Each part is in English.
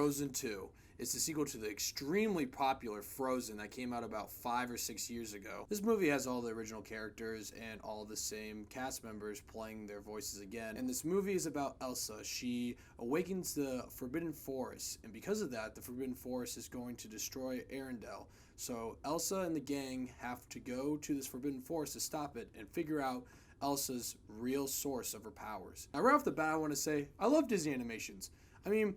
Frozen 2. It's the sequel to the extremely popular Frozen that came out about 5 or 6 years ago. This movie has all the original characters and all the same cast members playing their voices again. And this movie is about Elsa. She awakens the Forbidden Forest, and because of that, the Forbidden Forest is going to destroy Arendelle. So Elsa and the gang have to go to this Forbidden Forest to stop it and figure out Elsa's real source of her powers. Now, right off the bat, I want to say I love Disney animations. I mean,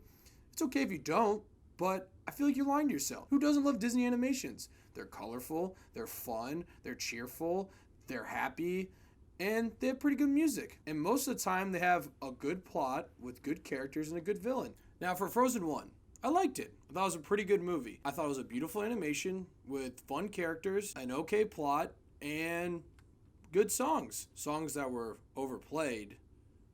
it's okay if you don't, but I feel like you're lying to yourself. Who doesn't love Disney animations? They're colorful, they're fun, they're cheerful, they're happy, and they have pretty good music. And most of the time, they have a good plot with good characters and a good villain. Now, for Frozen 1, I liked it. I thought it was a pretty good movie. I thought it was a beautiful animation with fun characters, an okay plot, and good songs. Songs that were overplayed,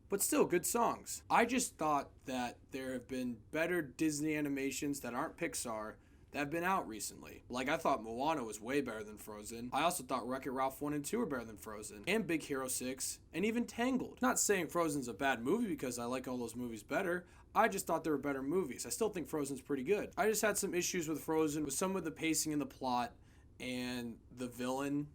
but still good songs. I just thought that there have been better Disney animations that aren't Pixar that have been out recently. Like, I thought Moana was way better than Frozen. I also thought Wreck-It Ralph 1 and 2 were better than Frozen. And Big Hero 6, and even Tangled. Not saying Frozen's a bad movie because I like all those movies better. I just thought they were better movies. I still think Frozen's pretty good. I just had some issues with Frozen, with some of the pacing and the plot, and the villain.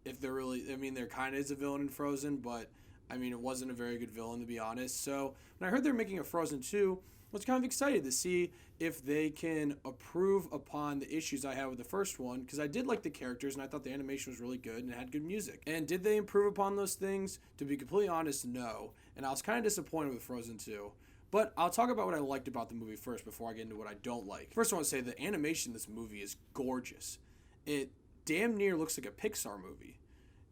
If they're really, I mean, there kind of is a villain in Frozen, but I mean, it wasn't a very good villain, to be honest. So when I heard they're making a Frozen 2, I was kind of excited to see if they can improve upon the issues I had with the first one, because I did like the characters and I thought the animation was really good and it had good music. And did they improve upon those things? To be completely honest, no. And I was kind of disappointed with Frozen 2. But I'll talk about what I liked about the movie first before I get into what I don't like. First, I want to say the animation in this movie is gorgeous. It damn near looks like a Pixar movie.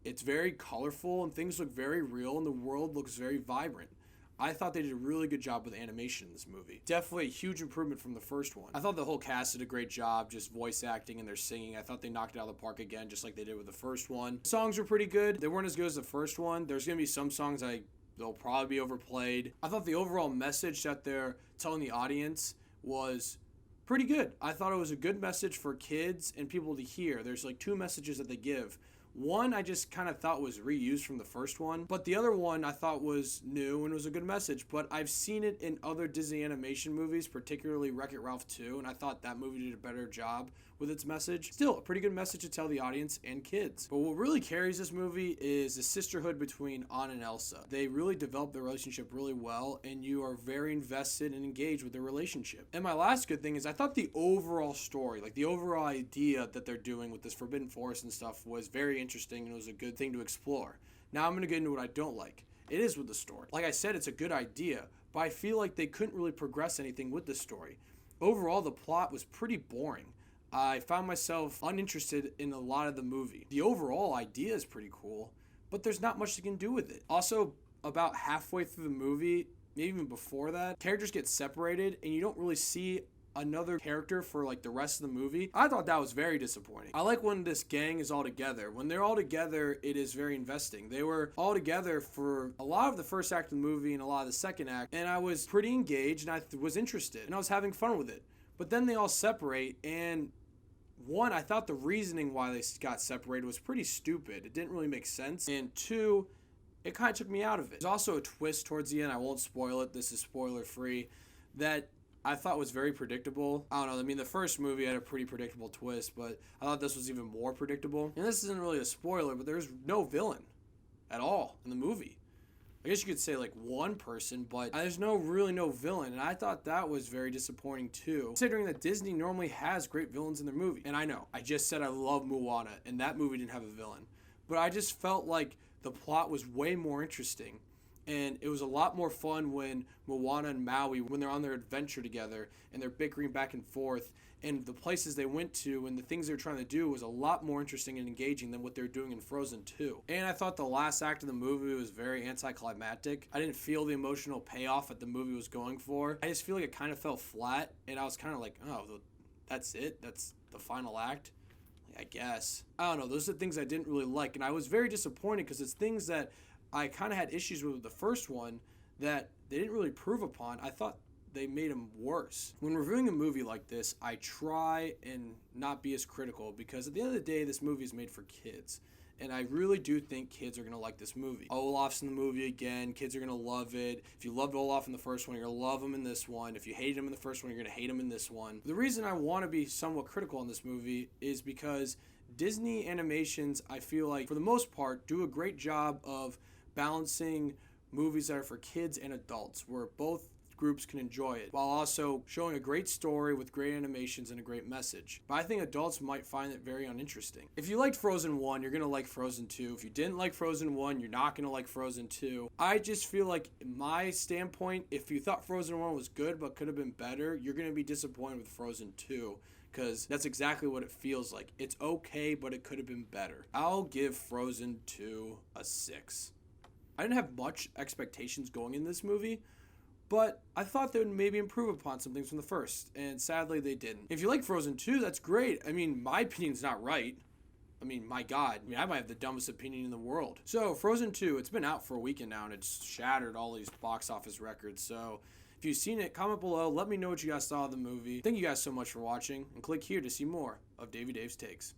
It's very colorful and things look very real and the world looks very vibrant. I thought they did a really good job with animation in this movie. Definitely a huge improvement from the first one. I thought the whole cast did a great job just voice acting and their singing. I thought they knocked it out of the park again, just like they did with the first one. The songs were pretty good. They weren't as good as the first one. There's going to be some songs they'll probably be overplayed. I thought the overall message that they're telling the audience was pretty good. I thought it was a good message for kids and people to hear. There's like two messages that they give. One I just kind of thought was reused from the first one, but the other one I thought was new and was a good message, but I've seen it in other Disney animation movies, particularly Wreck-It Ralph 2, and I thought that movie did a better job with its message. Still, a pretty good message to tell the audience and kids. But what really carries this movie is the sisterhood between Anna and Elsa. They really develop their relationship really well, and you are very invested and engaged with their relationship. And my last good thing is I thought the overall story, like the overall idea that they're doing with this Forbidden Forest and stuff was very interesting and it was a good thing to explore. Now I'm going to get into what I don't like. It is with the story. Like I said, it's a good idea, but I feel like they couldn't really progress anything with the story. Overall, the plot was pretty boring. I found myself uninterested in a lot of the movie. The overall idea is pretty cool, but there's not much you can do with it. Also, about halfway through the movie, maybe even before that, characters get separated and you don't really see another character for like the rest of the movie. I thought that was very disappointing. I like when this gang is all together. When they're all together, it is very investing. They were all together for a lot of the first act of the movie and a lot of the second act, and I was pretty engaged and I was interested and I was having fun with it. But then they all separate, and one, I thought the reasoning why they got separated was pretty stupid. It didn't really make sense. And two, it kind of took me out of it. There's also a twist towards the end. I won't spoil it. This is spoiler free. That I thought was very predictable. I don't know. I mean, the first movie had a pretty predictable twist, but I thought this was even more predictable. And this isn't really a spoiler, but there's no villain at all in the movie. I guess you could say like one person, but there's really no villain. And I thought that was very disappointing too, considering that Disney normally has great villains in their movie. And I know, I just said I love Moana, and that movie didn't have a villain. But I just felt like the plot was way more interesting. And it was a lot more fun when Moana and Maui, when they're on their adventure together and they're bickering back and forth, and the places they went to and the things they're trying to do was a lot more interesting and engaging than what they're doing in Frozen 2. And I thought the last act of the movie was very anticlimactic. I didn't feel the emotional payoff that the movie was going for. I just feel like it kind of fell flat, and I was kind of like, oh, that's it? That's the final act? I guess. I don't know. Those are the things I didn't really like, and I was very disappointed because it's things that I kind of had issues with the first one that they didn't really prove upon. I thought they made them worse. When reviewing a movie like this, I try and not be as critical because at the end of the day, this movie is made for kids. And I really do think kids are going to like this movie. Olaf's in the movie again. Kids are going to love it. If you loved Olaf in the first one, you're going to love him in this one. If you hated him in the first one, you're going to hate him in this one. The reason I want to be somewhat critical on this movie is because Disney animations, I feel like, for the most part, do a great job of balancing movies that are for kids and adults, where both groups can enjoy it, while also showing a great story with great animations and a great message. But I think adults might find it very uninteresting. If you liked Frozen 1, you're going to like Frozen 2. If you didn't like Frozen 1, you're not going to like Frozen 2. I just feel like, in my standpoint, if you thought Frozen 1 was good but could have been better, you're going to be disappointed with Frozen 2. Because that's exactly what it feels like. It's okay, but it could have been better. I'll give Frozen 2 a 6. I didn't have much expectations going in this movie, but I thought they would maybe improve upon some things from the first, and sadly they didn't. If you like Frozen 2, that's great. I mean, my opinion's not right. I mean, my God. I might have the dumbest opinion in the world. So, Frozen 2, it's been out for a weekend now, and it's shattered all these box office records. So, if you've seen it, comment below. Let me know what you guys saw of the movie. Thank you guys so much for watching, and click here to see more of Davey Dave's Takes.